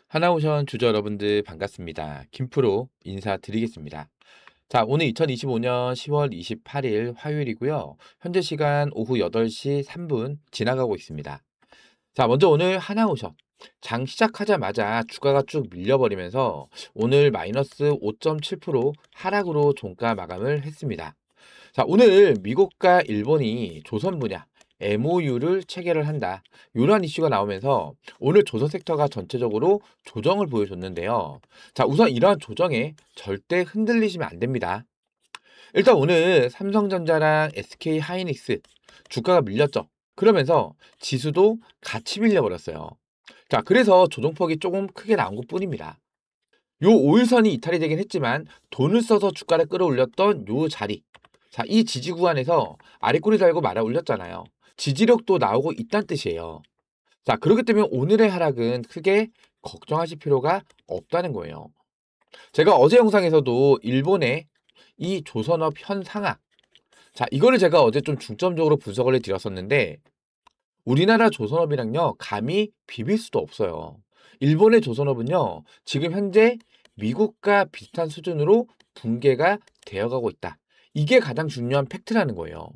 하나오션 주주 여러분들 반갑습니다. 김프로 인사드리겠습니다. 자, 오늘 2025년 10월 28일 화요일이고요. 현재 시간 오후 8시 3분 지나가고 있습니다. 자, 먼저 오늘 하나오션 장 시작하자마자 주가가 쭉 밀려버리면서 오늘 마이너스 5.7% 하락으로 종가 마감을 했습니다. 자, 오늘 미국과 일본이 조선 분야 MOU를 체결을 한다. 이러한 이슈가 나오면서 오늘 조선 섹터가 전체적으로 조정을 보여줬는데요. 자, 우선 이러한 조정에 절대 흔들리시면 안 됩니다. 일단 오늘 삼성전자랑 SK 하이닉스 주가가 밀렸죠. 그러면서 지수도 같이 밀려버렸어요. 자, 그래서 조정폭이 조금 크게 나온 것 뿐입니다. 요 5일선이 이탈이 되긴 했지만 돈을 써서 주가를 끌어올렸던 요 자리, 자, 이 지지 구간에서 아래꼬리 달고 말아 올렸잖아요. 지지력도 나오고 있다는 뜻이에요. 자, 그렇기 때문에 오늘의 하락은 크게 걱정하실 필요가 없다는 거예요. 제가 어제 영상에서도 일본의 이 조선업 현상학, 자, 이거를 제가 어제 좀 중점적으로 분석을 해드렸었는데 우리나라 조선업이랑요 감히 비빌 수도 없어요. 일본의 조선업은요 지금 현재 미국과 비슷한 수준으로 붕괴가 되어가고 있다. 이게 가장 중요한 팩트라는 거예요.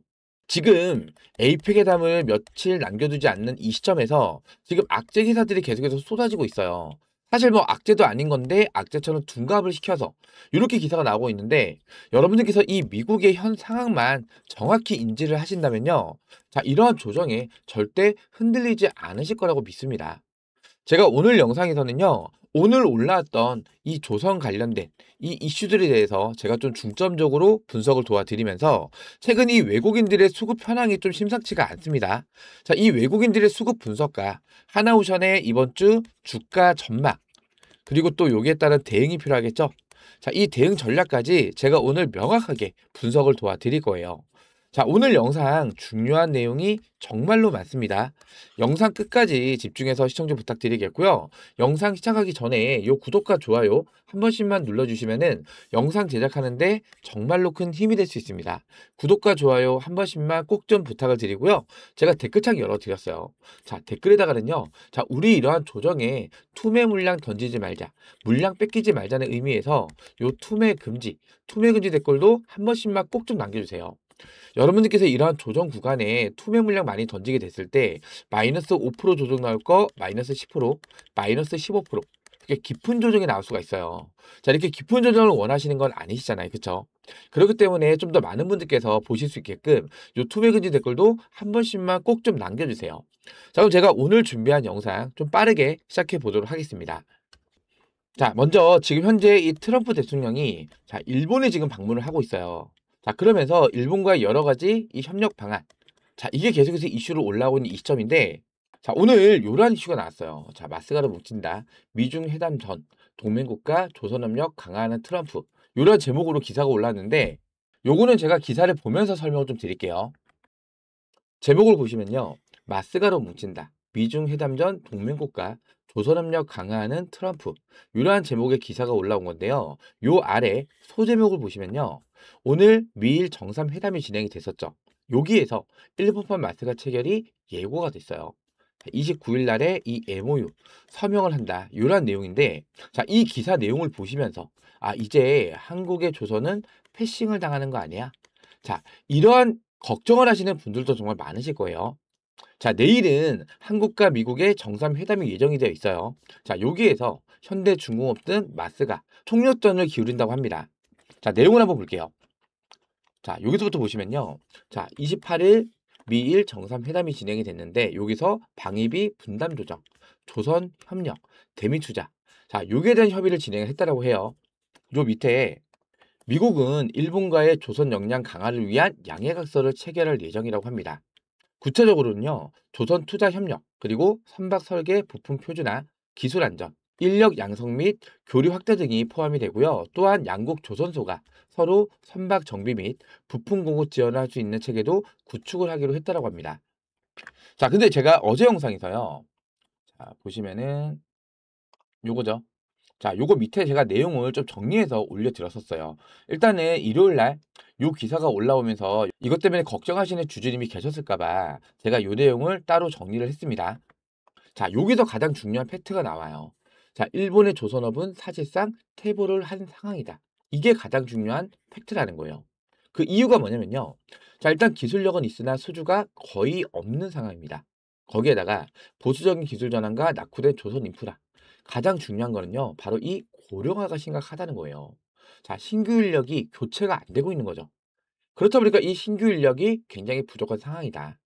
지금 에이펙 회담을 며칠 남겨두지 않는 이 시점에서 지금 악재 기사들이 계속해서 쏟아지고 있어요. 사실 뭐 악재도 아닌 건데 악재처럼 둔갑을 시켜서 이렇게 기사가 나오고 있는데 여러분들께서 이 미국의 현 상황만 정확히 인지를 하신다면요. 자, 이러한 조정에 절대 흔들리지 않으실 거라고 믿습니다. 제가 오늘 영상에서는요. 오늘 올라왔던 이 조선 관련된 이 이슈들에 대해서 제가 좀 중점적으로 분석을 도와드리면서 최근 이 외국인들의 수급 현황이 좀 심상치가 않습니다. 자, 이 외국인들의 수급 분석과 하나오션의 이번 주 주가 전망 그리고 또 여기에 따른 대응이 필요하겠죠. 자, 이 대응 전략까지 제가 오늘 명확하게 분석을 도와드릴 거예요. 자, 오늘 영상 중요한 내용이 정말로 많습니다. 영상 끝까지 집중해서 시청 좀 부탁드리겠고요. 영상 시작하기 전에 이 구독과 좋아요 한 번씩만 눌러주시면은 영상 제작하는데 정말로 큰 힘이 될 수 있습니다. 구독과 좋아요 한 번씩만 꼭 좀 부탁을 드리고요. 제가 댓글창 열어드렸어요. 자, 댓글에다가는요. 자, 우리 이러한 조정에 투매 물량 던지지 말자, 물량 뺏기지 말자는 의미에서 요 투매 금지 댓글도 한 번씩만 꼭 좀 남겨주세요. 여러분들께서 이러한 조정 구간에 투매 물량 많이 던지게 됐을 때 마이너스 5% 조정 나올 거 마이너스 10%, 마이너스 15% 이렇게 깊은 조정이 나올 수가 있어요. 자, 이렇게 깊은 조정을 원하시는 건 아니시잖아요. 그렇죠? 그렇기 때문에 좀 더 많은 분들께서 보실 수 있게끔 요 투매 금지 댓글도 한 번씩만 꼭 좀 남겨주세요. 자, 그럼 제가 오늘 준비한 영상 좀 빠르게 시작해 보도록 하겠습니다. 자, 먼저 지금 현재 이 트럼프 대통령이 자, 일본에 지금 방문을 하고 있어요. 자, 그러면서 일본과의 여러 가지 이 협력 방안, 자, 이게 계속해서 이슈로 올라오고 있는 이 시점인데, 자, 오늘 요런 이슈가 나왔어요. 자, 마스가로 묵진다. 미중 회담 전 동맹국가 조선협력 강화하는 트럼프. 요런 제목으로 기사가 올랐는데, 요거는 제가 기사를 보면서 설명을 좀 드릴게요. 제목을 보시면요. 마스가로 뭉친다. 미중 회담 전 동맹국가 조선협력 강화하는 트럼프. 이러한 제목의 기사가 올라온 건데요. 요 아래 소제목을 보시면요. 오늘 미일 정상회담이 진행이 됐었죠. 여기에서 일본판 마스가 체결이 예고가 됐어요. 29일 날에 이 MOU 서명을 한다. 이러한 내용인데 자, 이 기사 내용을 보시면서 아, 이제 한국의 조선은 패싱을 당하는 거 아니야? 자, 이러한 걱정을 하시는 분들도 정말 많으실 거예요. 자, 내일은 한국과 미국의 정상회담이 예정이 되어 있어요. 자, 여기에서 현대중공업 등 마스가 총력전을 기울인다고 합니다. 자, 내용을 한번 볼게요. 자, 여기서부터 보시면요. 자, 28일 미일 정상회담이 진행이 됐는데 여기서 방위비 분담 조정, 조선 협력, 대미 투자. 자, 여기에 대한 협의를 진행했다라고 해요. 요 밑에 미국은 일본과의 조선 역량 강화를 위한 양해각서를 체결할 예정이라고 합니다. 구체적으로는요, 조선 투자 협력, 그리고 선박 설계 부품 표준화, 기술 안전, 인력 양성 및 교류 확대 등이 포함이 되고요. 또한 양국 조선소가 서로 선박 정비 및 부품 공급 지원을 할 수 있는 체계도 구축을 하기로 했다고 합니다. 자, 근데 제가 어제 영상에서요, 자, 보시면은 요거죠. 자, 요거 밑에 제가 내용을 좀 정리해서 올려드렸었어요. 일단은 일요일 날 요 기사가 올라오면서 이것 때문에 걱정하시는 주주님이 계셨을까봐 제가 요 내용을 따로 정리를 했습니다. 자, 여기서 가장 중요한 팩트가 나와요. 자, 일본의 조선업은 사실상 퇴보를 한 상황이다. 이게 가장 중요한 팩트라는 거예요. 그 이유가 뭐냐면요. 자, 일단 기술력은 있으나 수주가 거의 없는 상황입니다. 거기에다가 보수적인 기술 전환과 낙후된 조선 인프라. 가장 중요한 거는요. 바로 이 고령화가 심각하다는 거예요. 자, 신규 인력이 교체가 안 되고 있는 거죠. 그렇다 보니까 이 신규 인력이 굉장히 부족한 상황이다.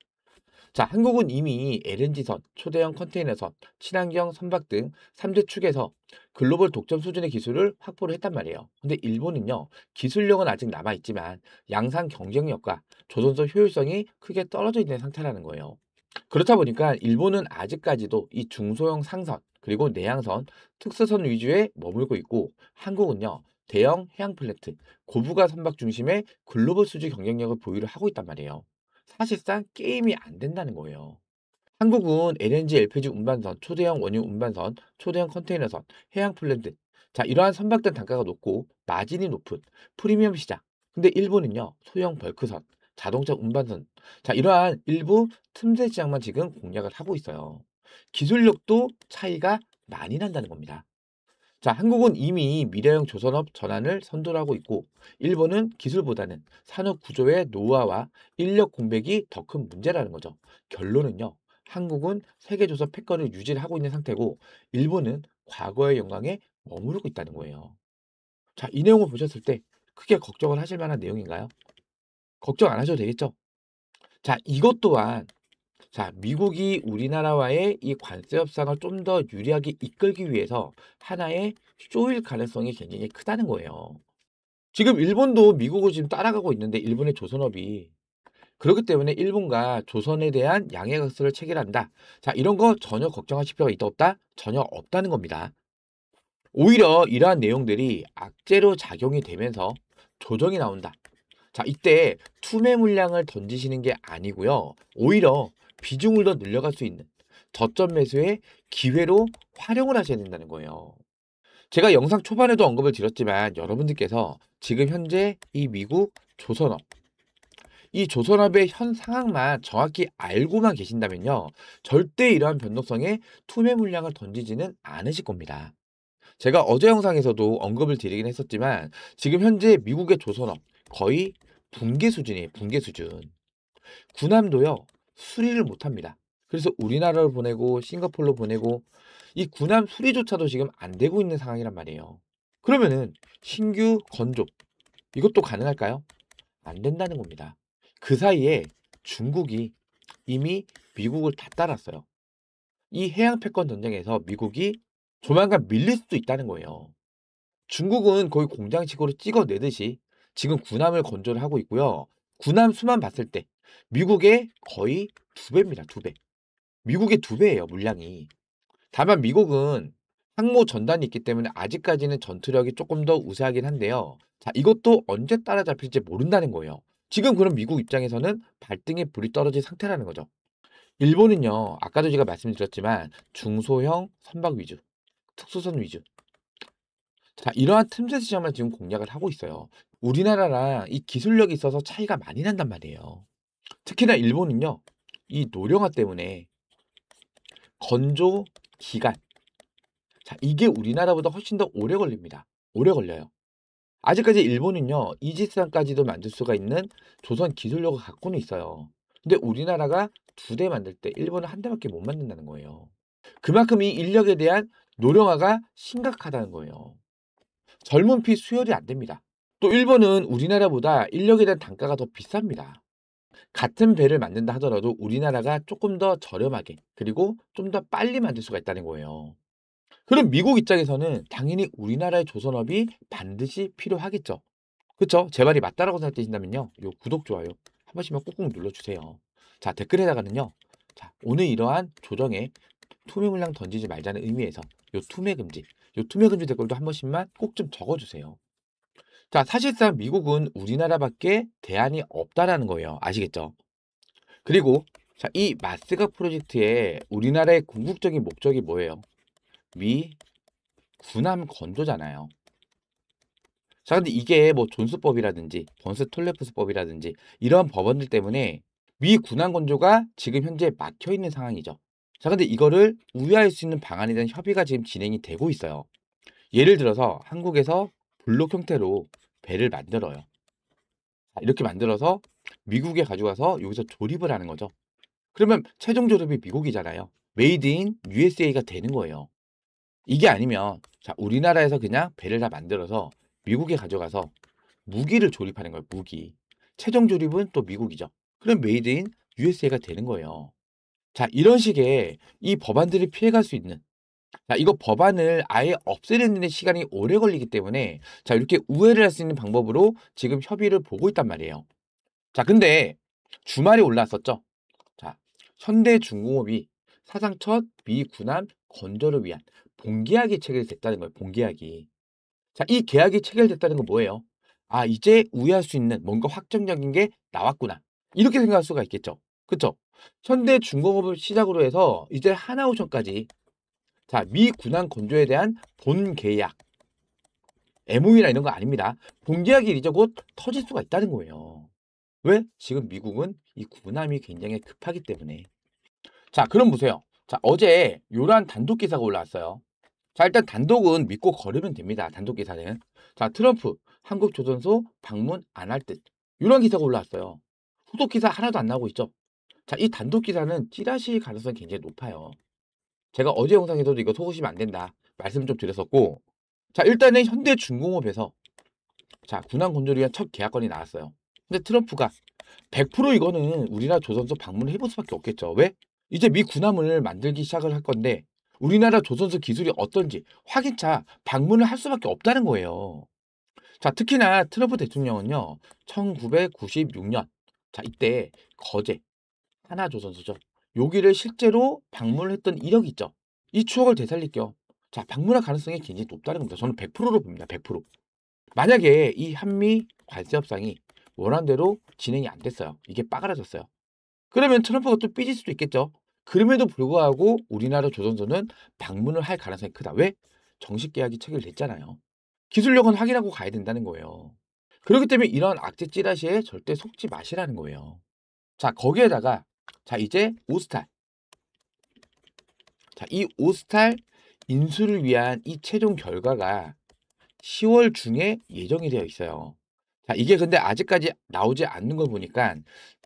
자, 한국은 이미 LNG선, 초대형 컨테이너선, 친환경 선박 등 3대 축에서 글로벌 독점 수준의 기술을 확보를 했단 말이에요. 근데 일본은요, 기술력은 아직 남아있지만 양산 경쟁력과 조선소 효율성이 크게 떨어져 있는 상태라는 거예요. 그렇다 보니까 일본은 아직까지도 이 중소형 상선, 그리고 내양선, 특수선 위주에 머물고 있고, 한국은요, 대형 해양 플랜트, 고부가 선박 중심의 글로벌 수주 경쟁력을 보유를 하고 있단 말이에요. 사실상 게임이 안 된다는 거예요. 한국은 LNG, LPG 운반선, 초대형 원유 운반선, 초대형 컨테이너선, 해양 플랜트. 자, 이러한 선박들 단가가 높고 마진이 높은 프리미엄 시장. 근데 일본은요, 소형 벌크선, 자동차 운반선. 자, 이러한 일부 틈새 시장만 지금 공략을 하고 있어요. 기술력도 차이가 많이 난다는 겁니다. 자, 한국은 이미 미래형 조선업 전환을 선도를 하고 있고, 일본은 기술보다는 산업 구조의 노후화와 인력 공백이 더 큰 문제라는 거죠. 결론은요, 한국은 세계 조선 패권을 유지를 하고 있는 상태고, 일본은 과거의 영광에 머무르고 있다는 거예요. 자, 이 내용을 보셨을 때 크게 걱정을 하실 만한 내용인가요? 걱정 안 하셔도 되겠죠? 자, 이것 또한 자, 미국이 우리나라와의 이 관세 협상을 좀 더 유리하게 이끌기 위해서 하나의 쇼일 가능성이 굉장히 크다는 거예요. 지금 일본도 미국을 지금 따라가고 있는데 일본의 조선업이 그렇기 때문에 일본과 조선에 대한 양해각서를 체결한다. 자, 이런 거 전혀 걱정하실 필요가 있다 없다? 전혀 없다는 겁니다. 오히려 이러한 내용들이 악재로 작용이 되면서 조정이 나온다. 자, 이때 투매 물량을 던지시는 게 아니고요. 오히려 비중을 더 늘려갈 수 있는 저점 매수의 기회로 활용을 하셔야 된다는 거예요. 제가 영상 초반에도 언급을 드렸지만 여러분들께서 지금 현재 이 미국 조선업, 이 조선업의 현 상황만 정확히 알고만 계신다면요. 절대 이러한 변동성에 투매 물량을 던지지는 않으실 겁니다. 제가 어제 영상에서도 언급을 드리긴 했었지만 지금 현재 미국의 조선업 거의 붕괴 수준이에요. 붕괴 수준. 군함도요. 수리를 못합니다. 그래서 우리나라로 보내고 싱가포르로 보내고 이 군함 수리조차도 지금 안 되고 있는 상황이란 말이에요. 그러면은 신규 건조 이것도 가능할까요? 안 된다는 겁니다. 그 사이에 중국이 이미 미국을 다 따랐어요. 이 해양 패권 전쟁에서 미국이 조만간 밀릴 수도 있다는 거예요. 중국은 거의 공장식으로 찍어내듯이 지금 군함을 건조를 하고 있고요. 군함 수만 봤을 때 미국의 거의 두 배입니다. 두 배. 미국의 두 배예요. 물량이. 다만 미국은 항모 전단이 있기 때문에 아직까지는 전투력이 조금 더 우세하긴 한데요. 자, 이것도 언제 따라잡힐지 모른다는 거예요. 지금 그럼 미국 입장에서는 발등에 불이 떨어진 상태라는 거죠. 일본은요. 아까도 제가 말씀드렸지만 중소형 선박 위주, 특수선 위주. 자, 이러한 틈새 시장만 지금 공략을 하고 있어요. 우리나라랑 이 기술력이 있어서 차이가 많이 난단 말이에요. 특히나 일본은요. 이 노령화 때문에 건조 기간. 자, 이게 우리나라보다 훨씬 더 오래 걸립니다. 오래 걸려요. 아직까지 일본은요. 이지스함까지도 만들 수가 있는 조선 기술력을 갖고는 있어요. 근데 우리나라가 두 대 만들 때 일본은 한 대밖에 못 만든다는 거예요. 그만큼 이 인력에 대한 노령화가 심각하다는 거예요. 젊은 피 수혈이 안 됩니다. 또 일본은 우리나라보다 인력에 대한 단가가 더 비쌉니다. 같은 배를 만든다 하더라도 우리나라가 조금 더 저렴하게 그리고 좀 더 빨리 만들 수가 있다는 거예요. 그럼 미국 입장에서는 당연히 우리나라의 조선업이 반드시 필요하겠죠. 그쵸? 제 말이 맞다라고 생각되신다면요. 요 구독, 좋아요 한 번씩만 꾹꾹 눌러주세요. 자, 댓글에다가는요. 자, 오늘 이러한 조정에 투매 물량 던지지 말자는 의미에서 요 투매 금지 댓글도 한 번씩만 꼭 좀 적어주세요. 자, 사실상 미국은 우리나라밖에 대안이 없다라는 거예요. 아시겠죠? 그리고 자, 이 마스가 프로젝트의 우리나라의 궁극적인 목적이 뭐예요? 미 군함 건조잖아요. 자, 근데 이게 뭐 존스법이라든지 번스 톨레프스법이라든지 이러한 법원들 때문에 미 군함 건조가 지금 현재 막혀 있는 상황이죠. 자, 근데 이거를 우회할 수 있는 방안에 대한 협의가 지금 진행이 되고 있어요. 예를 들어서 한국에서 블록 형태로 배를 만들어요. 자, 이렇게 만들어서 미국에 가져가서 여기서 조립을 하는 거죠. 그러면 최종 조립이 미국이잖아요. 메이드 인 USA가 되는 거예요. 이게 아니면 자, 우리나라에서 그냥 배를 다 만들어서 미국에 가져가서 무기를 조립하는 거예요. 무기. 최종 조립은 또 미국이죠. 그럼 메이드 인 USA가 되는 거예요. 자, 이런 식의 이 법안들이 피해갈 수 있는, 자, 이거 법안을 아예 없애는 데 시간이 오래 걸리기 때문에 자, 이렇게 우회를 할 수 있는 방법으로 지금 협의를 보고 있단 말이에요. 자, 근데 주말에 올라왔었죠. 자, 현대중공업이 사상 첫 미 군함 건조를 위한 본계약이 체결됐다는 거예요. 본계약이. 자, 이 계약이 체결됐다는 건 뭐예요? 아, 이제 우회할 수 있는 뭔가 확정적인 게 나왔구나. 이렇게 생각할 수가 있겠죠. 그쵸? 현대중공업을 시작으로 해서 이제 하나오션까지 자, 미 군함 건조에 대한 본 계약, MOU나 이런 거 아닙니다. 본 계약이 이제 곧 터질 수가 있다는 거예요. 왜? 지금 미국은 이 군함이 굉장히 급하기 때문에. 자, 그럼 보세요. 자, 어제 요런 단독 기사가 올라왔어요. 자, 일단 단독은 믿고 거르면 됩니다. 단독 기사는. 자, 트럼프 한국조선소 방문 안 할 듯. 이런 기사가 올라왔어요. 후속 기사 하나도 안 나오고 있죠. 자, 이 단독 기사는 찌라시 가능성이 굉장히 높아요. 제가 어제 영상에서도 이거 속으시면 안 된다 말씀 좀 드렸었고, 자, 일단은 현대중공업에서 자, 군함 건조를 위한 첫 계약건이 나왔어요. 근데 트럼프가 100% 이거는 우리나라 조선소 방문을 해볼 수밖에 없겠죠. 왜? 이제 미 군함을 만들기 시작을 할 건데 우리나라 조선소 기술이 어떤지 확인차 방문을 할 수밖에 없다는 거예요. 자, 특히나 트럼프 대통령은요, 1996년, 자, 이때 거제 하나조선소죠. 여기를 실제로 방문을 했던 이력이 있죠. 이 추억을 되살릴 겸 자, 방문할 가능성이 굉장히 높다는 겁니다. 저는 100%로 봅니다. 100%. 만약에 이 한미 관세 협상이 원한대로 진행이 안 됐어요. 이게 빠그라졌어요. 그러면 트럼프가 또 삐질 수도 있겠죠. 그럼에도 불구하고 우리나라 조선소는 방문을 할 가능성이 크다. 왜? 정식 계약이 체결됐잖아요. 기술력은 확인하고 가야 된다는 거예요. 그렇기 때문에 이런 악재 찌라시에 절대 속지 마시라는 거예요. 자, 거기에다가 자, 이제 오스탈. 자, 이 오스탈 인수를 위한 이 최종 결과가 10월 중에 예정이 되어 있어요. 자, 이게 근데 아직까지 나오지 않는 걸 보니까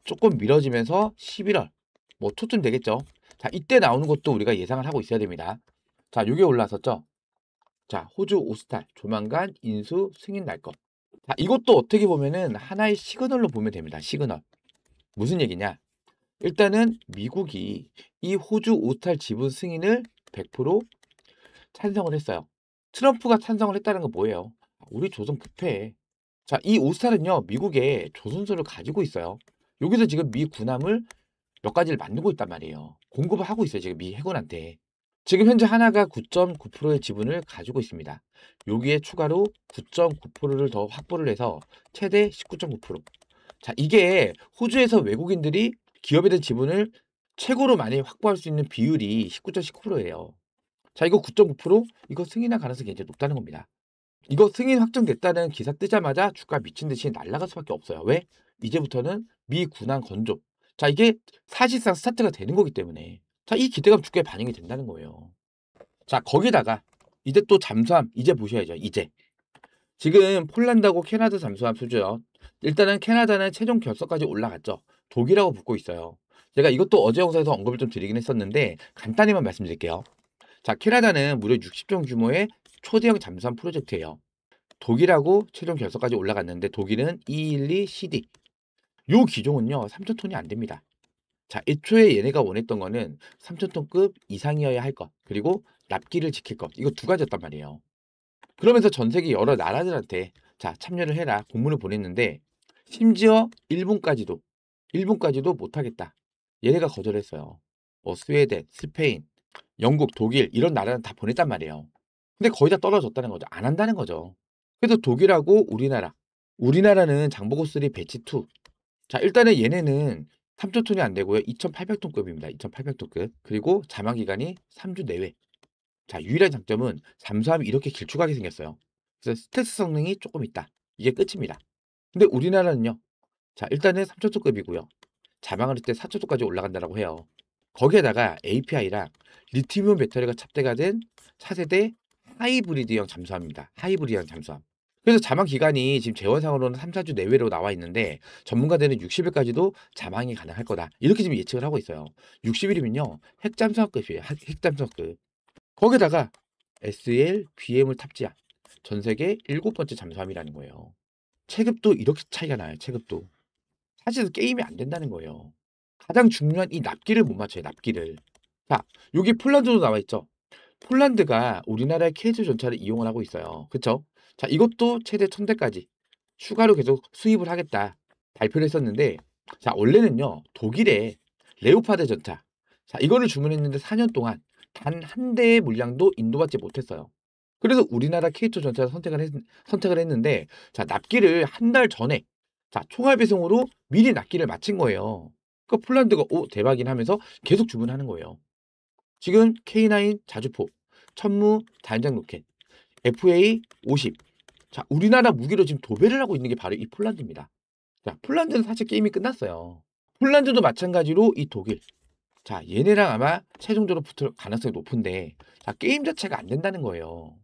조금 미뤄지면서 11월 뭐 초쯤 되겠죠. 자, 이때 나오는 것도 우리가 예상을 하고 있어야 됩니다. 자, 요게 올라왔었죠. 자, 호주 오스탈 조만간 인수 승인 날 것. 자, 이것도 어떻게 보면은 하나의 시그널로 보면 됩니다. 시그널. 무슨 얘기냐? 일단은 미국이 이 호주 오스탈 지분 승인을 100% 찬성을 했어요. 트럼프가 찬성을 했다는 건 뭐예요? 우리 조선 부패해. 자, 이 오스탈은요, 미국에 조선소를 가지고 있어요. 여기서 지금 미 군함을 몇 가지를 만들고 있단 말이에요. 공급을 하고 있어요, 지금 미 해군한테. 지금 현재 하나가 9.9%의 지분을 가지고 있습니다. 여기에 추가로 9.9%를 더 확보를 해서 최대 19.9%. 자, 이게 호주에서 외국인들이 기업에 대한 지분을 최고로 많이 확보할 수 있는 비율이 19.19%예요. 자, 이거 9.9% 이거 승인할 가능성이 굉장히 높다는 겁니다. 이거 승인 확정됐다는 기사 뜨자마자 주가 미친 듯이 날아갈 수밖에 없어요. 왜? 이제부터는 미 군함 건조. 자, 이게 사실상 스타트가 되는 거기 때문에 자, 이 기대감 주가에 반영이 된다는 거예요. 자, 거기다가 이제 또 잠수함 이제 보셔야죠. 이제 지금 폴란드하고 캐나다 잠수함 수주요. 일단은 캐나다는 최종 결선까지 올라갔죠. 독일하고 붙고 있어요. 제가 이것도 어제 영상에서 언급을 좀 드리긴 했었는데 간단히만 말씀드릴게요. 자, 캐나다는 무려 60종 규모의 초대형 잠수함 프로젝트예요. 독일하고 최종 결선까지 올라갔는데 독일은 212CD. 요 기종은요, 3,000톤이 안 됩니다. 자, 애초에 얘네가 원했던 거는 3,000톤급 이상이어야 할 것, 그리고 납기를 지킬 것. 이거 두 가지였단 말이에요. 그러면서 전 세계 여러 나라들한테 자, 참여를 해라 공문을 보냈는데 심지어 일본까지도 못하겠다. 얘네가 거절했어요. 뭐 스웨덴, 스페인, 영국, 독일 이런 나라는 다 보냈단 말이에요. 근데 거의 다 떨어졌다는 거죠. 안 한다는 거죠. 그래서 독일하고 우리나라는 장보고3 배치 2. 자, 일단은 얘네는 3,000톤이 안 되고요. 2,800톤급입니다. 2,800톤급. 그리고 잠항 기간이 3주 내외. 자, 유일한 장점은 잠수함이 이렇게 길쭉하게 생겼어요. 그래서 스텔스 성능이 조금 있다. 이게 끝입니다. 근데 우리나라는요. 자, 일단은 3,000톤급이고요. 자망을 할 때 4,000톤까지 올라간다라고 해요. 거기에다가 API랑 리튬이온 배터리가 탑재가 된 차세대 하이브리드형 잠수함입니다. 하이브리드형 잠수함. 그래서 잠항 기간이 지금 재원상으로는 3, 4주 내외로 나와 있는데 전문가들은 60일까지도 잠항이 가능할 거다. 이렇게 지금 예측을 하고 있어요. 60일이면요. 핵잠수함급이에요. 핵잠수함급. 거기다가 SLBM을 탑재한 전 세계 7번째 잠수함이라는 거예요. 체급도 이렇게 차이가 나요. 체급도. 사실은 게임이 안 된다는 거예요. 가장 중요한 이 납기를 못 맞춰요. 납기를. 자, 여기 폴란드도 나와 있죠. 폴란드가 우리나라의 K2 전차를 이용을 하고 있어요. 그쵸? 자, 이것도 최대 1000대까지 추가로 계속 수입을 하겠다 발표를 했었는데, 자, 원래는요, 독일의 레오파드 전차. 자, 이거를 주문했는데 4년 동안 단 한 대의 물량도 인도받지 못했어요. 그래서 우리나라 K2 전차를 선택을 했는데, 자, 납기를 한 달 전에, 자, 총알 배송으로 미리 납기를 마친 거예요. 그러니까 폴란드가, 오, 대박인 하면서 계속 주문하는 거예요. 지금 K9 자주포, 천무 다연장 로켓, FA50. 자, 우리나라 무기로 지금 도배를 하고 있는 게 바로 이 폴란드입니다. 자, 폴란드는 사실 게임이 끝났어요. 폴란드도 마찬가지로 이 독일. 자, 얘네랑 아마 최종적으로 붙을 가능성이 높은데, 자, 게임 자체가 안 된다는 거예요.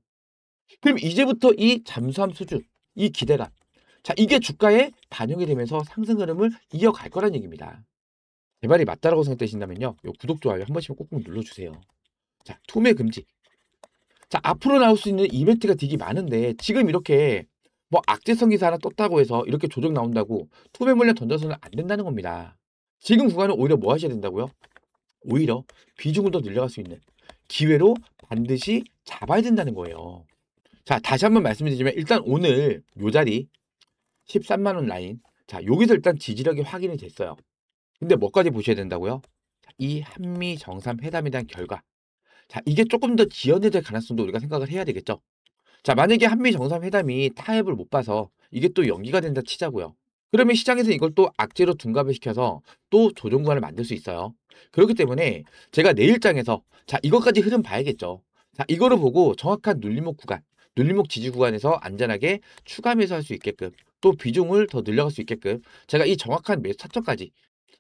그럼 이제부터 이 잠수함 수준, 이 기대감. 자, 이게 주가에 반영이 되면서 상승 흐름을 이어갈 거란 얘기입니다. 제 말이 맞다라고 생각되신다면요. 요 구독, 좋아요 한 번씩 꼭 눌러주세요. 자, 투매 금지. 자, 앞으로 나올 수 있는 이벤트가 되게 많은데 지금 이렇게 뭐 악재성 기사 하나 떴다고 해서 이렇게 조정 나온다고 투매 물량 던져서는 안 된다는 겁니다. 지금 구간은 오히려 뭐 하셔야 된다고요? 오히려 비중을 더 늘려갈 수 있는 기회로 반드시 잡아야 된다는 거예요. 자, 다시 한번 말씀드리지만 일단 오늘 요 자리 13만 원 라인. 자, 여기서 일단 지지력이 확인이 됐어요. 근데 뭐까지 보셔야 된다고요? 자, 이 한미 정상회담에 대한 결과. 자, 이게 조금 더 지연이 될 가능성도 우리가 생각을 해야 되겠죠. 자, 만약에 한미 정상회담이 타협을 못 봐서 이게 또 연기가 된다 치자고요. 그러면 시장에서 이걸 또 악재로 둔갑을 시켜서 또 조정 구간을 만들 수 있어요. 그렇기 때문에 제가 내일장에서 자, 이것까지 흐름 봐야겠죠. 자, 이거를 보고 정확한 눌림목 구간, 눌림목 지지 구간에서 안전하게 추가 매수할 수 있게끔 또 비중을 더 늘려갈 수 있게끔 제가 이 정확한 매수 타점까지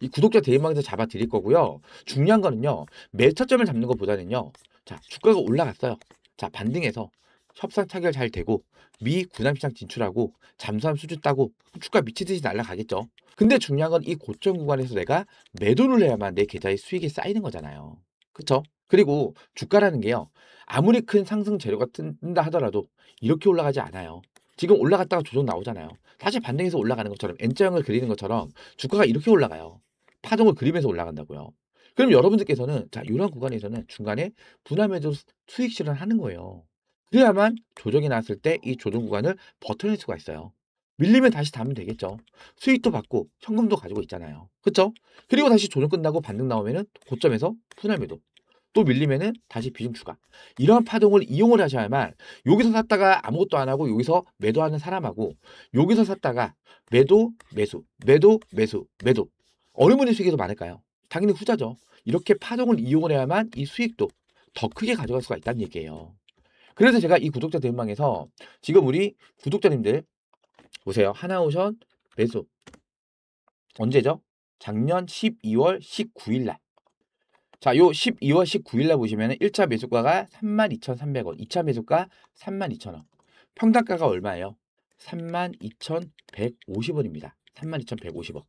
이 구독자 대응방에서 잡아 드릴 거고요. 중요한 거는요. 매수 타점을 잡는 것보다는요. 자, 주가가 올라갔어요. 자, 반등해서 협상 타결 잘 되고 미 구남시장 진출하고 잠수함 수주 따고 주가 미치듯이 날아가겠죠. 근데 중요한 건 이 고점 구간에서 내가 매도를 해야만 내 계좌에 수익이 쌓이는 거잖아요. 그쵸? 그리고 주가라는 게요. 아무리 큰 상승 재료가 뜬다 하더라도 이렇게 올라가지 않아요. 지금 올라갔다가 조정 나오잖아요. 다시 반등해서 올라가는 것처럼 N자형을 그리는 것처럼 주가가 이렇게 올라가요. 파동을 그리면서 올라간다고요. 그럼 여러분들께서는 자, 이런 구간에서는 중간에 분할 매도 수익 실현하는 거예요. 그래야만 조정이 나왔을 때 이 조정 구간을 버텨낼 수가 있어요. 밀리면 다시 담으면 되겠죠. 수익도 받고 현금도 가지고 있잖아요. 그쵸? 그리고 다시 조정 끝나고 반등 나오면은 고점에서 분할 매도. 또 밀리면은 다시 비중 추가. 이러한 파동을 이용을 하셔야만 여기서 샀다가 아무것도 안 하고 여기서 매도하는 사람하고 여기서 샀다가 매도, 매수, 매도, 매수, 매도. 어느 분이 수익이 더 많을까요? 당연히 후자죠. 이렇게 파동을 이용을 해야만 이 수익도 더 크게 가져갈 수가 있다는 얘기예요. 그래서 제가 이 구독자 대응방에서 지금 우리 구독자님들 보세요. 하나오션 매수 언제죠? 작년 12월 19일 날. 자, 요 12월 19일 날 보시면 1차 매수가가 32,300원, 2차 매수가 32,000원. 평당가가 얼마예요? 32,150원입니다. 32,150원.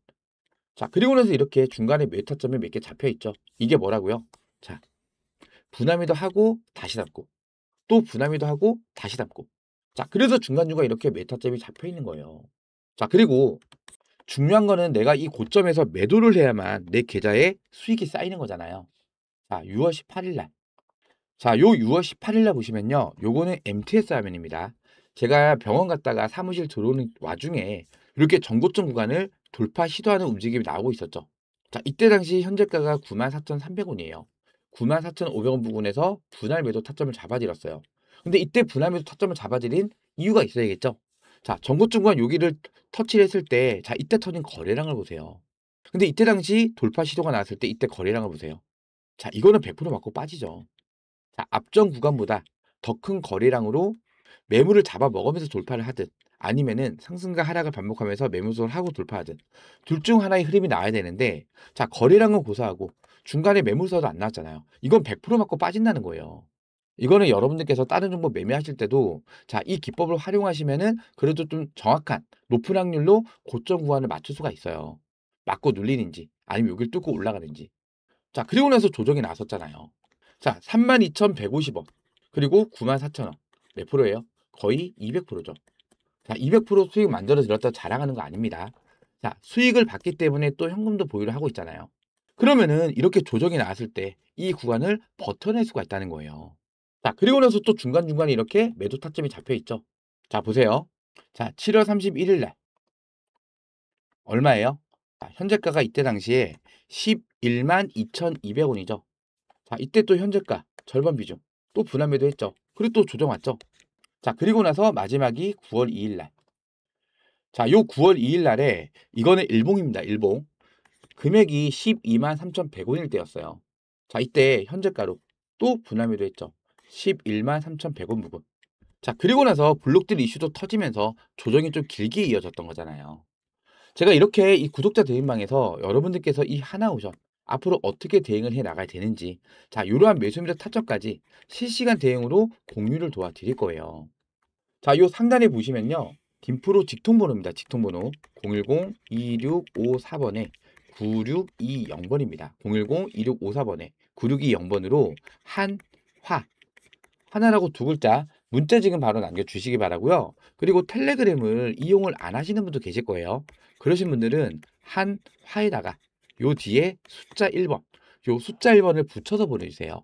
자, 그리고 나서 이렇게 중간에 매도 타점이 몇 개 잡혀 있죠. 이게 뭐라고요? 자, 분할매도 하고 다시 담고 또 분할매도 하고 다시 담고. 자, 그래서 중간중간 이렇게 매도 타점이 잡혀 있는 거예요. 자, 그리고 중요한 거는 내가 이 고점에서 매도를 해야만 내 계좌에 수익이 쌓이는 거잖아요. 자, 6월 18일 날. 자, 요 6월 18일 날 보시면요. 요거는 MTS 화면입니다. 제가 병원 갔다가 사무실 들어오는 와중에 이렇게 전고점 구간을 돌파 시도하는 움직임이 나오고 있었죠. 자, 이때 당시 현재가가 94,300원이에요. 94,500원 부근에서 분할 매도 타점을 잡아들였어요. 근데 이때 분할 매도 타점을 잡아들인 이유가 있어야겠죠. 자, 전고점 구간 여기를 터치를 했을 때, 자, 이때 터진 거래량을 보세요. 근데 이때 당시 돌파 시도가 나왔을 때 이때 거래량을 보세요. 자, 이거는 100% 맞고 빠지죠. 자, 앞전 구간보다 더 큰 거래량으로 매물을 잡아 먹으면서 돌파를 하든 아니면은 상승과 하락을 반복하면서 매물소를 하고 돌파하든 둘 중 하나의 흐름이 나와야 되는데 자, 거래량은 고사하고 중간에 매물서도 안 나왔잖아요. 이건 100% 맞고 빠진다는 거예요. 이거는 여러분들께서 다른 종목 매매하실 때도 자, 이 기법을 활용하시면은 그래도 좀 정확한 높은 확률로 고점 구간을 맞출 수가 있어요. 맞고 눌리는지 아니면 여기를 뚫고 올라가는지. 자, 그리고 나서 조정이 나섰잖아요. 자, 32,150원. 그리고 94,000원. 몇 프로예요? 거의 200%죠. 자, 200% 수익 만들어 드렸다 자랑하는 거 아닙니다. 자, 수익을 받기 때문에 또 현금도 보유를 하고 있잖아요. 그러면은 이렇게 조정이 나왔을 때 이 구간을 버텨낼 수가 있다는 거예요. 자, 그리고 나서 또 중간중간에 이렇게 매도 타점이 잡혀 있죠. 자, 보세요. 자, 7월 31일 날 얼마예요? 자, 현재가가 이때 당시에 11만 2,200원이죠. 자, 이때 또 현재가 절반 비중 또 분할 매도했죠. 그리고 또 조정 왔죠. 자, 그리고 나서 마지막이 9월 2일 날. 자, 요 9월 2일 날에 이거는 일봉입니다. 일봉. 금액이 12만 3,100원일 때였어요. 자, 이때 현재가로 또 분할 매도했죠. 11만 3,100원 부분. 자, 그리고 나서 블록들 이슈도 터지면서 조정이 좀 길게 이어졌던 거잖아요. 제가 이렇게 이 구독자 대인방에서 여러분들께서 이 하나오션 앞으로 어떻게 대응을 해 나가야 되는지 자, 이러한 매수입니다 타점까지 실시간 대응으로 공유를 도와드릴 거예요. 자, 요 상단에 보시면요. 김프로 직통번호입니다. 직통번호 010-2654번에 9620번입니다. 010-2654번에 9620번으로 한화 하나라고 두 글자 문자 지금 바로 남겨주시기 바라고요. 그리고 텔레그램을 이용을 안 하시는 분도 계실 거예요. 그러신 분들은 한화에다가 요 뒤에 숫자 1번, 요 숫자 1번을 붙여서 보내주세요.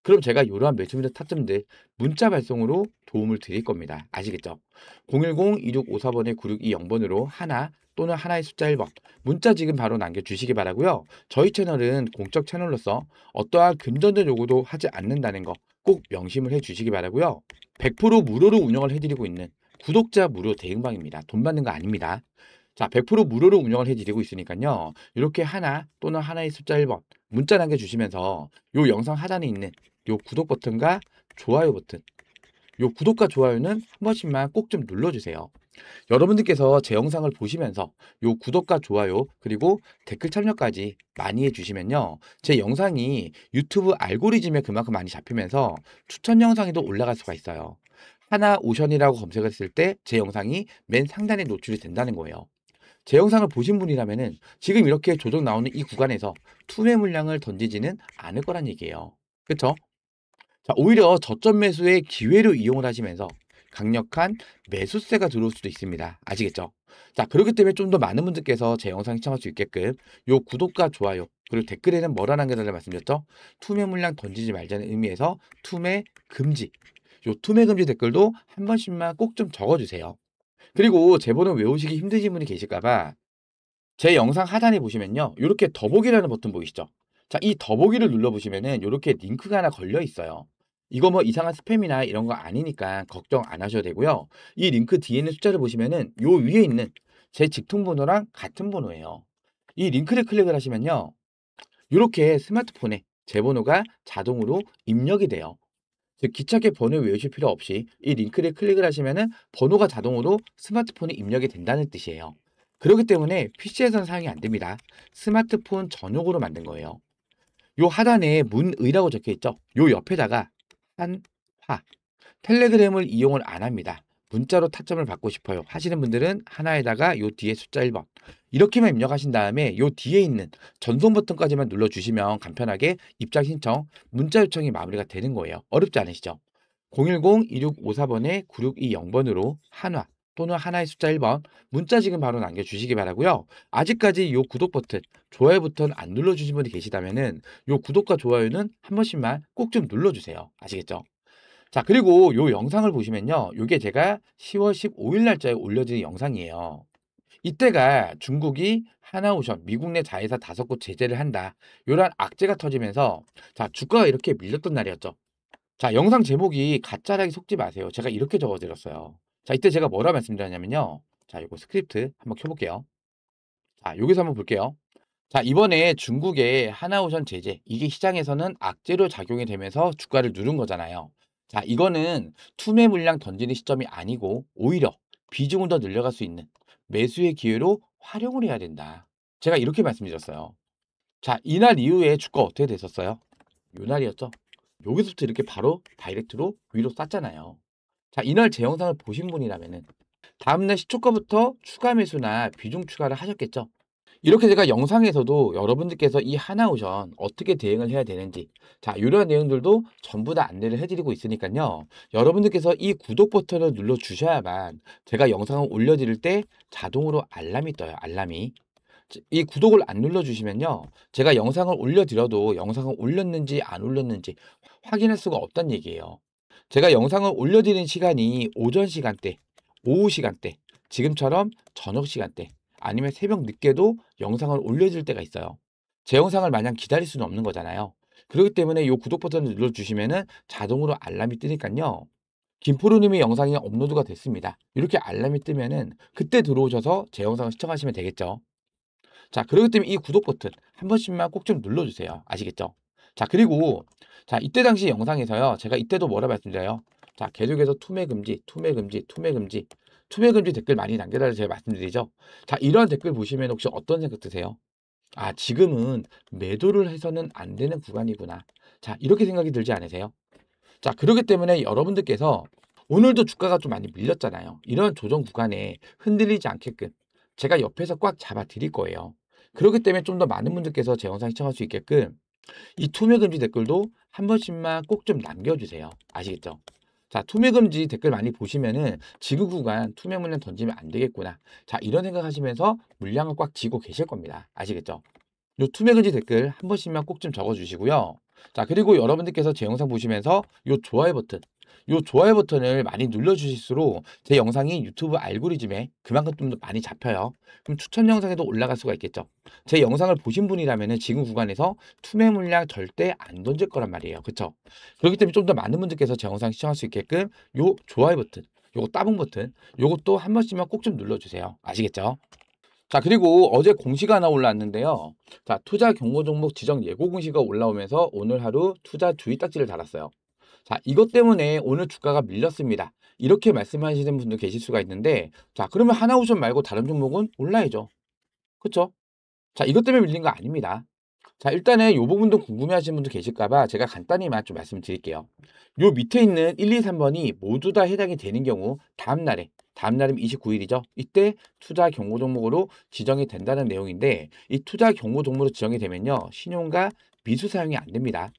그럼 제가 이러한 매수입니다 타점들 문자 발송으로 도움을 드릴 겁니다. 아시겠죠? 010-2654번에 9620번으로 하나 또는 하나의 숫자 1번 문자 지금 바로 남겨주시기 바라고요. 저희 채널은 공적 채널로서 어떠한 금전적 요구도 하지 않는다는 거 꼭 명심을 해주시기 바라고요. 100% 무료로 운영을 해드리고 있는 구독자 무료 대응방입니다. 돈 받는 거 아닙니다. 자, 100% 무료로 운영을 해드리고 있으니까요. 이렇게 하나 또는 하나의 숫자 1번 문자 남겨주시면서 요 영상 하단에 있는 요 구독 버튼과 좋아요 버튼 요 구독과 좋아요는 한 번씩만 꼭 좀 눌러주세요. 여러분들께서 제 영상을 보시면서 요 구독과 좋아요 그리고 댓글 참여까지 많이 해주시면요. 제 영상이 유튜브 알고리즘에 그만큼 많이 잡히면서 추천 영상에도 올라갈 수가 있어요. 하나 오션이라고 검색했을 때 제 영상이 맨 상단에 노출이 된다는 거예요. 제 영상을 보신 분이라면은 지금 이렇게 조정 나오는 이 구간에서 투매 물량을 던지지는 않을 거란 얘기예요. 그쵸? 자, 오히려 저점 매수의 기회로 이용을 하시면서 강력한 매수세가 들어올 수도 있습니다. 아시겠죠? 자, 그렇기 때문에 좀 더 많은 분들께서 제 영상 시청할 수 있게끔 요 구독과 좋아요 그리고 댓글에는 뭐라 남겨달라 말씀드렸죠? 투매 물량 던지지 말자는 의미에서 투매 금지 요 투매 금지 댓글도 한 번씩만 꼭 좀 적어주세요. 그리고 제 번호 외우시기 힘드신 분이 계실까봐 제 영상 하단에 보시면요. 이렇게 더보기라는 버튼 보이시죠? 자, 이 더보기를 눌러보시면은 이렇게 링크가 하나 걸려 있어요. 이거 뭐 이상한 스팸이나 이런 거 아니니까 걱정 안 하셔도 되고요. 이 링크 뒤에 있는 숫자를 보시면은 요 위에 있는 제 직통번호랑 같은 번호예요. 이 링크를 클릭을 하시면요. 이렇게 스마트폰에 제 번호가 자동으로 입력이 돼요. 즉 기차계 번호 외우실 필요 없이 이 링크를 클릭을 하시면은 번호가 자동으로 스마트폰에 입력이 된다는 뜻이에요. 그렇기 때문에 PC에서는 사용이 안 됩니다. 스마트폰 전용으로 만든 거예요. 요 하단에 문의라고 적혀 있죠. 요 옆에다가 한화 텔레그램을 이용을 안 합니다. 문자로 타점을 받고 싶어요 하시는 분들은 하나에다가 요 뒤에 숫자 1번 이렇게만 입력하신 다음에 요 뒤에 있는 전송 버튼까지만 눌러주시면 간편하게 입장 신청, 문자 요청이 마무리가 되는 거예요. 어렵지 않으시죠? 010-2654번에 9620번으로 한화 또는 하나의 숫자 1번 문자 지금 바로 남겨주시기 바라고요. 아직까지 요 구독 버튼, 좋아요 버튼 안 눌러주신 분이 계시다면은 요 구독과 좋아요는 한 번씩만 꼭 좀 눌러주세요. 아시겠죠? 자, 그리고 요 영상을 보시면요. 요게 제가 10월 15일 날짜에 올려진 영상이에요. 이때가 중국이 하나오션, 미국 내 자회사 5곳 제재를 한다. 요런 악재가 터지면서 자, 주가가 이렇게 밀렸던 날이었죠. 자, 영상 제목이 가짜라기 속지 마세요. 제가 이렇게 적어드렸어요. 자, 이때 제가 뭐라 말씀드렸냐면요. 자, 요거 스크립트 한번 켜볼게요. 자, 여기서 한번 볼게요. 자, 이번에 중국의 하나오션 제재, 이게 시장에서는 악재로 작용이 되면서 주가를 누른 거잖아요. 자, 이거는 투매 물량 던지는 시점이 아니고 오히려 비중을 더 늘려갈 수 있는 매수의 기회로 활용을 해야 된다. 제가 이렇게 말씀드렸어요. 자, 이날 이후에 주가 어떻게 됐었어요? 요 날이었죠. 여기서부터 이렇게 바로 다이렉트로 위로 쐈잖아요. 자, 이날 제 영상을 보신 분이라면은 다음날 시초가부터 추가 매수나 비중 추가를 하셨겠죠. 이렇게 제가 영상에서도 여러분들께서 이 하나오션 어떻게 대응을 해야 되는지, 자, 이러한 내용들도 전부 다 안내를 해드리고 있으니까요. 여러분들께서 이 구독 버튼을 눌러 주셔야만 제가 영상을 올려드릴 때 자동으로 알람이 떠요. 알람이. 이 구독을 안 눌러주시면요, 제가 영상을 올려드려도 영상을 올렸는지 안 올렸는지 확인할 수가 없다는 얘기예요. 제가 영상을 올려드리는 시간이 오전 시간대, 오후 시간대, 지금처럼 저녁 시간대, 아니면 새벽 늦게도 영상을 올려줄 때가 있어요. 제 영상을 마냥 기다릴 수는 없는 거잖아요. 그렇기 때문에 이 구독 버튼을 눌러주시면 자동으로 알람이 뜨니까요. 김프로님의 영상이 업로드가 됐습니다. 이렇게 알람이 뜨면은 그때 들어오셔서 제 영상을 시청하시면 되겠죠. 자, 그렇기 때문에 이 구독 버튼 한 번씩만 꼭 좀 눌러주세요. 아시겠죠? 자, 그리고 자, 이때 당시 영상에서요, 제가 이때도 뭐라 말씀드려요? 자, 계속해서 투매 금지, 투매 금지, 투매 금지, 투매 금지 댓글 많이 남겨달라고 제가 말씀드리죠. 자, 이런 댓글 보시면 혹시 어떤 생각 드세요? 아, 지금은 매도를 해서는 안 되는 구간이구나. 자, 이렇게 생각이 들지 않으세요? 자, 그렇기 때문에 여러분들께서 오늘도 주가가 좀 많이 밀렸잖아요. 이런 조정 구간에 흔들리지 않게끔 제가 옆에서 꽉 잡아 드릴 거예요. 그렇기 때문에 좀 더 많은 분들께서 제 영상 시청할 수 있게끔 이 투매금지 댓글도 한 번씩만 꼭 좀 남겨주세요. 아시겠죠? 자, 투매금지 댓글 많이 보시면은 지금 구간 투매 물량 던지면 안 되겠구나. 자, 이런 생각하시면서 물량을 꽉 쥐고 계실 겁니다. 아시겠죠? 요 투매금지 댓글 한 번씩만 꼭 좀 적어주시고요. 자, 그리고 여러분들께서 제 영상 보시면서 요 좋아요 버튼을 많이 눌러주실수록 제 영상이 유튜브 알고리즘에 그만큼 좀 더 많이 잡혀요. 그럼 추천 영상에도 올라갈 수가 있겠죠. 제 영상을 보신 분이라면 지금 구간에서 투매 물량 절대 안 던질 거란 말이에요. 그쵸? 그렇기 때문에 좀 더 많은 분들께서 제 영상 시청할 수 있게끔 요 좋아요 버튼, 요거 따봉 버튼, 요것도 한 번씩만 꼭 좀 눌러주세요. 아시겠죠? 자, 그리고 어제 공시가 하나 올라왔는데요. 자, 투자 경고 종목 지정 예고 공시가 올라오면서 오늘 하루 투자 주의 딱지를 달았어요. 자, 이것 때문에 오늘 주가가 밀렸습니다. 이렇게 말씀하시는 분도 계실 수가 있는데, 자, 그러면 하나오션 말고 다른 종목은 올라야죠. 그쵸? 자, 이것 때문에 밀린 거 아닙니다. 자, 일단은 이 부분도 궁금해 하시는 분도 계실까 봐 제가 간단히만 좀 말씀드릴게요. 요 밑에 있는 1, 2, 3번이 모두 다 해당이 되는 경우 다음 날이면 29일이죠. 이때 투자 경고 종목으로 지정이 된다는 내용인데, 이 투자 경고 종목으로 지정이 되면요, 신용과 미수 사용이 안 됩니다.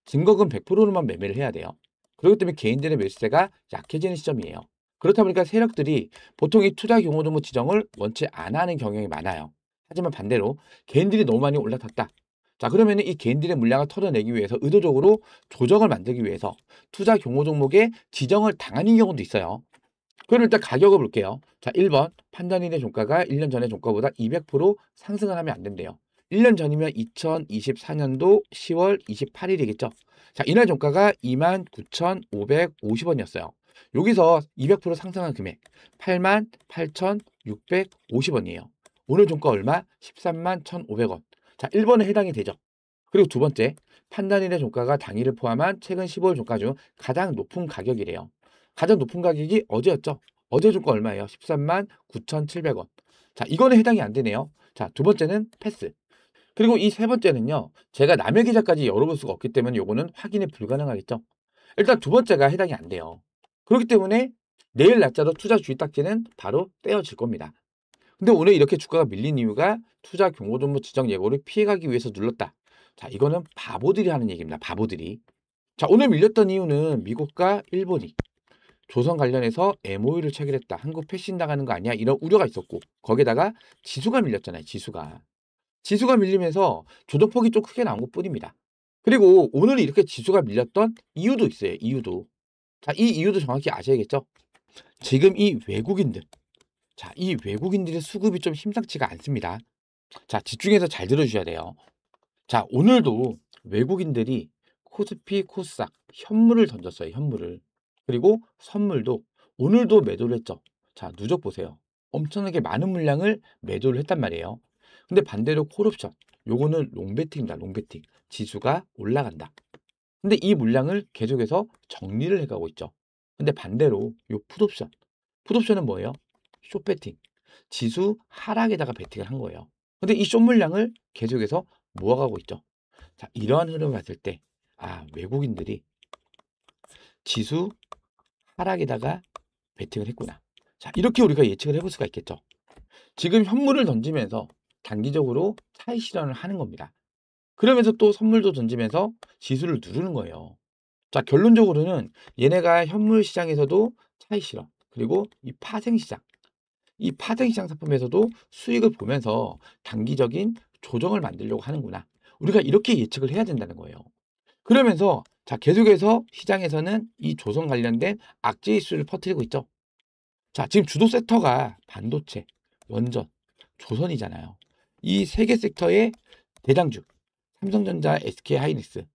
증거금 100%로만 매매를 해야 돼요. 그렇기 때문에 개인들의 매수세가 약해지는 시점이에요. 그렇다 보니까 세력들이 보통 이 투자 경고 종목 지정을 원치 안 하는 경향이 많아요. 하지만 반대로 개인들이 너무 많이 올라탔다. 자, 그러면 이 개인들의 물량을 털어내기 위해서 의도적으로 조정을 만들기 위해서 투자 경고 종목에 지정을 당하는 경우도 있어요. 그럼 일단 가격을 볼게요. 자, 1번 판단일의 종가가 1년 전의 종가보다 200% 상승을 하면 안 된대요. 1년 전이면 2024년도 10월 28일이겠죠. 자, 이날 종가가 29,550원이었어요. 여기서 200% 상승한 금액 88,650원이에요. 오늘 종가 얼마? 13만 1,500원. 자, 1번에 해당이 되죠. 그리고 두 번째, 판단일의 종가가 당일을 포함한 최근 15일 종가 중 가장 높은 가격이래요. 가장 높은 가격이 어제였죠. 어제 종가 얼마예요? 13만 9,700원. 자, 이거는 해당이 안 되네요. 자, 두 번째는 패스. 그리고 이 세 번째는요, 제가 남의 계좌까지 열어볼 수가 없기 때문에 요거는 확인이 불가능하겠죠. 일단 두 번째가 해당이 안 돼요. 그렇기 때문에 내일 날짜로 투자 주의 딱지는 바로 떼어질 겁니다. 근데 오늘 이렇게 주가가 밀린 이유가 투자 경고정보 지정 예고를 피해가기 위해서 눌렀다. 자, 이거는 바보들이 하는 얘기입니다. 바보들이. 자, 오늘 밀렸던 이유는 미국과 일본이 조선 관련해서 MOU를 체결했다. 한국 패신 당하는 거 아니야? 이런 우려가 있었고, 거기에다가 지수가 밀렸잖아요. 지수가. 지수가 밀리면서 조정폭이 좀 크게 나온 것뿐입니다. 그리고 오늘 이렇게 지수가 밀렸던 이유도 있어요. 이유도. 자, 이 이유도 정확히 아셔야겠죠? 지금 이 외국인들. 자, 이 외국인들의 수급이 좀 심상치가 않습니다. 자, 집중해서 잘 들어주셔야 돼요. 자, 오늘도 외국인들이 코스피, 코스닥, 현물을 던졌어요. 현물을. 그리고 선물도 오늘도 매도를 했죠. 자, 누적 보세요. 엄청나게 많은 물량을 매도를 했단 말이에요. 근데 반대로 콜옵션, 요거는 롱베팅입니다. 롱베팅. 지수가 올라간다. 근데 이 물량을 계속해서 정리를 해가고 있죠. 근데 반대로 요 풋옵션. 풋옵션은 뭐예요? 숏베팅. 지수 하락에다가 베팅을 한 거예요. 근데 이 숏 물량을 계속해서 모아가고 있죠. 자, 이러한 흐름을 봤을 때, 외국인들이 지수 하락에다가 베팅을 했구나. 자, 이렇게 우리가 예측을 해볼 수가 있겠죠. 지금 현물을 던지면서 단기적으로 차익 실현을 하는 겁니다. 그러면서 또 선물도 던지면서 지수를 누르는 거예요. 자, 결론적으로는 얘네가 현물 시장에서도 차익 실현, 그리고 이 파생 시장, 이 파생 시장 상품에서도 수익을 보면서 단기적인 조정을 만들려고 하는구나. 우리가 이렇게 예측을 해야 된다는 거예요. 그러면서 자, 계속해서 시장에서는 이 조선 관련된 악재 이슈를 퍼뜨리고 있죠. 자, 지금 주도 섹터가 반도체, 원전, 조선이잖아요. 이 세 개 섹터의 대장주, 삼성전자, SK하이닉스,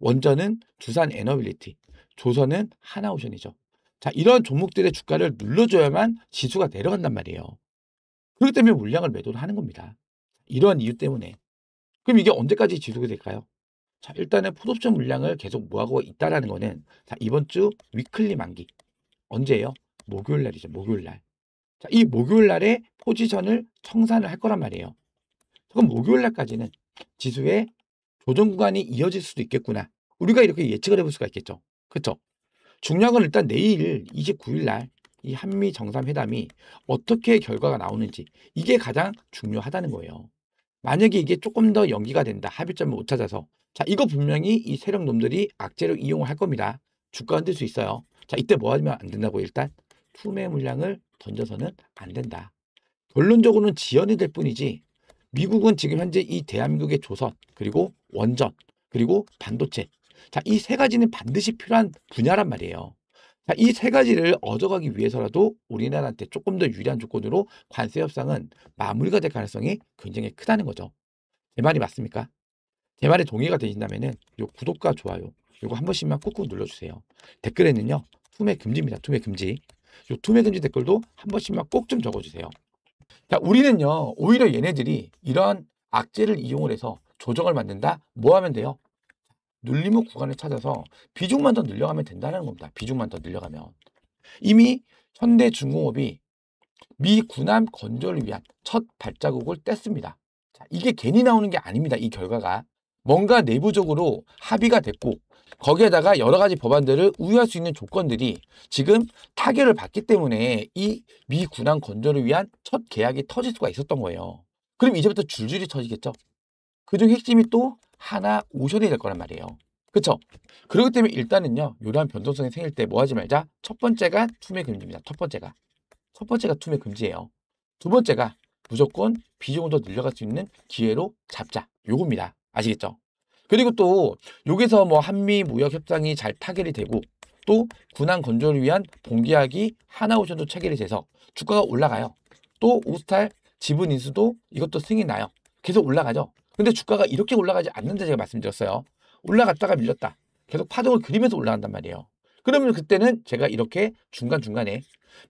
원전은 두산 에너빌리티, 조선은 하나오션이죠. 자, 이런 종목들의 주가를 눌러줘야만 지수가 내려간단 말이에요. 그렇기 때문에 물량을 매도를 하는 겁니다. 이러한 이유 때문에. 그럼 이게 언제까지 지속이 될까요? 자, 일단은 풋옵션 물량을 계속 모아가고 있다라는 거는 자, 이번 주 위클리 만기. 언제예요? 목요일 날이죠. 목요일 날. 자, 이 목요일 날에 포지션을 청산을 할 거란 말이에요. 그럼 목요일 날까지는 지수의 조정 구간이 이어질 수도 있겠구나. 우리가 이렇게 예측을 해볼 수가 있겠죠. 그렇죠? 중요한 건 일단 내일 29일 날 이 한미 정상회담이 어떻게 결과가 나오는지 이게 가장 중요하다는 거예요. 만약에 이게 조금 더 연기가 된다. 합의점을 못 찾아서. 자, 이거 분명히 이 세력놈들이 악재로 이용을 할 겁니다. 주가 흔들 수 있어요. 자, 이때 뭐 하면 안 된다고 일단 투매 물량을 던져서는 안 된다. 결론적으로는 지연이 될 뿐이지 미국은 지금 현재 이 대한민국의 조선 그리고 원전 그리고 반도체 자, 이 세 가지는 반드시 필요한 분야란 말이에요. 자, 이 세 가지를 얻어가기 위해서라도 우리나라한테 조금 더 유리한 조건으로 관세 협상은 마무리가 될 가능성이 굉장히 크다는 거죠. 제 말이 맞습니까? 제 말에 동의가 되신다면은 요 구독과 좋아요 요거 한 번씩만 꾹꾹 눌러주세요. 댓글에는요 투매 금지입니다. 투매 금지. 요 투매 금지 댓글도 한 번씩만 꼭 좀 적어주세요. 자, 우리는요 오히려 얘네들이 이러한 악재를 이용을 해서 조정을 만든다. 뭐 하면 돼요? 눌림목 구간을 찾아서 비중만 더 늘려가면 된다는 겁니다. 비중만 더 늘려가면. 이미 현대중공업이 미 군함 건조를 위한 첫 발자국을 뗐습니다. 자, 이게 괜히 나오는 게 아닙니다. 이 결과가. 뭔가 내부적으로 합의가 됐고 거기에다가 여러 가지 법안들을 우회할 수 있는 조건들이 지금 타결을 받기 때문에 이 미 군함 건조를 위한 첫 계약이 터질 수가 있었던 거예요. 그럼 이제부터 줄줄이 터지겠죠. 그중 핵심이 또 하나 오션이 될 거란 말이에요. 그쵸? 그렇기 때문에 일단은요 이러한 변동성이 생길 때 뭐 하지 말자. 첫 번째가 투매 금지입니다. 첫 번째가 투매 금지예요. 두 번째가 무조건 비중을 더 늘려갈 수 있는 기회로 잡자. 요겁니다. 아시겠죠? 그리고 또 여기서 뭐 한미 무역 협상이 잘 타결이 되고 또 군함 건조를 위한 본계약이 하나오션도 체결이 돼서 주가가 올라가요. 또 오스탈 지분 인수도 이것도 승인 나요. 계속 올라가죠. 근데 주가가 이렇게 올라가지 않는다 제가 말씀드렸어요. 올라갔다가 밀렸다. 계속 파동을 그리면서 올라간단 말이에요. 그러면 그때는 제가 이렇게 중간중간에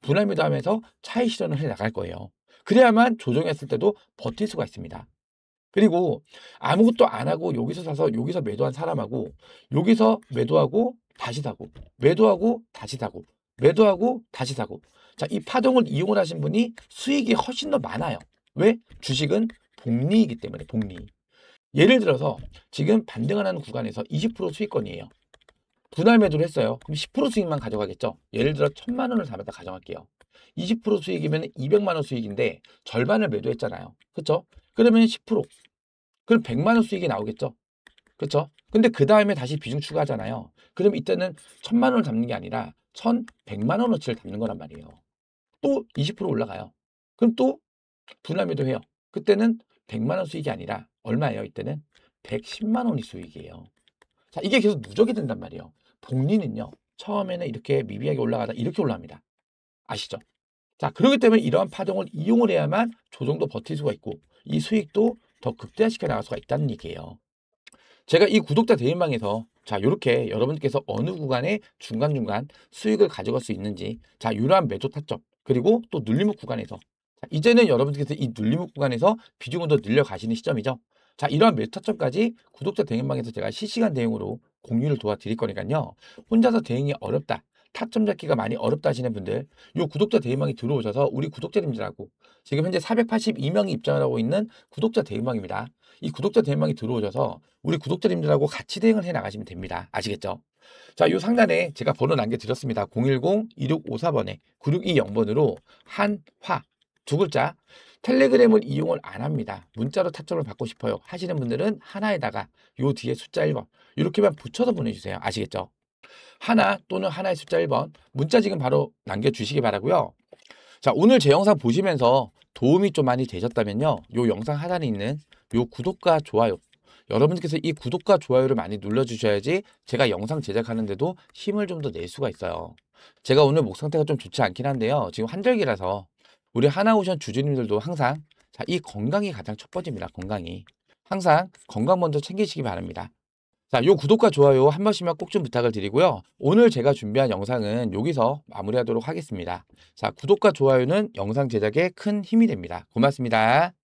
분할 매도하면서 차익 실현을 해 나갈 거예요. 그래야만 조정했을 때도 버틸 수가 있습니다. 그리고 아무것도 안 하고 여기서 사서 여기서 매도한 사람하고 여기서 매도하고 다시 사고 매도하고 다시 사고 매도하고 다시 사고 자, 이 파동을 이용을 하신 분이 수익이 훨씬 더 많아요. 왜? 주식은 복리이기 때문에 복리. 예를 들어서 지금 반등을 하는 구간에서 20% 수익권이에요. 분할 매도를 했어요. 그럼 10% 수익만 가져가겠죠. 예를 들어 1,000만 원을 담았다 가정할게요. 20% 수익이면 200만 원 수익인데 절반을 매도했잖아요. 그렇죠? 그러면 10%. 그럼 100만 원 수익이 나오겠죠. 그렇죠? 근데 그 다음에 다시 비중 추가하잖아요. 그럼 이때는 1,000만 원을 담는 게 아니라 1,100만 원어치를 담는 거란 말이에요. 또 20% 올라가요. 그럼 또 분할 매도해요. 그때는 100만 원 수익이 아니라 얼마예요? 이때는 110만 원이 수익이에요. 자, 이게 계속 누적이 된단 말이에요. 복리는요. 처음에는 이렇게 미비하게 올라가다 이렇게 올라갑니다. 아시죠? 자, 그렇기 때문에 이러한 파동을 이용을 해야만 조정도 버틸 수가 있고 이 수익도 더 극대화시켜 나갈 수가 있다는 얘기예요. 제가 이 구독자 대인방에서 자, 이렇게 여러분께서 어느 구간에 중간중간 수익을 가져갈 수 있는지 자, 이러한 매도 타점 그리고 또 눌림목 구간에서 자, 이제는 여러분께서 이 눌림목 구간에서 비중을 더 늘려가시는 시점이죠. 자, 이러한 매도 타점까지 구독자 대인방에서 제가 실시간 대응으로 공유를 도와드릴 거니까요. 혼자서 대응이 어렵다. 타점 잡기가 많이 어렵다 하시는 분들, 요 구독자 대리망이 들어오셔서 우리 구독자님들하고 지금 현재 482명이 입장을 하고 있는 구독자 대리망입니다. 이 구독자 대리망이 들어오셔서 우리 구독자님들하고 같이 대응을 해 나가시면 됩니다. 아시겠죠? 자, 요 상단에 제가 번호 남겨드렸습니다. 010-2654번에 9620번으로 한화 두 글자. 텔레그램을 이용을 안 합니다. 문자로 타점을 받고 싶어요 하시는 분들은 하나에다가 요 뒤에 숫자 1번 이렇게만 붙여서 보내주세요. 아시겠죠? 하나 또는 하나의 숫자 1번 문자 지금 바로 남겨주시기 바라고요. 자, 오늘 제 영상 보시면서 도움이 좀 많이 되셨다면요, 요 영상 하단에 있는 요 구독과 좋아요, 여러분께서 이 구독과 좋아요를 많이 눌러주셔야지 제가 영상 제작하는데도 힘을 좀 더 낼 수가 있어요. 제가 오늘 목 상태가 좀 좋지 않긴 한데요, 지금 환절기라서 우리 하나오션 주주님들도 항상 이 건강이 가장 첫 번째입니다. 건강이 항상 건강 먼저 챙기시기 바랍니다. 자, 요 구독과 좋아요 한 번씩만 꼭 좀 부탁을 드리고요. 오늘 제가 준비한 영상은 여기서 마무리하도록 하겠습니다. 자, 구독과 좋아요는 영상 제작에 큰 힘이 됩니다. 고맙습니다.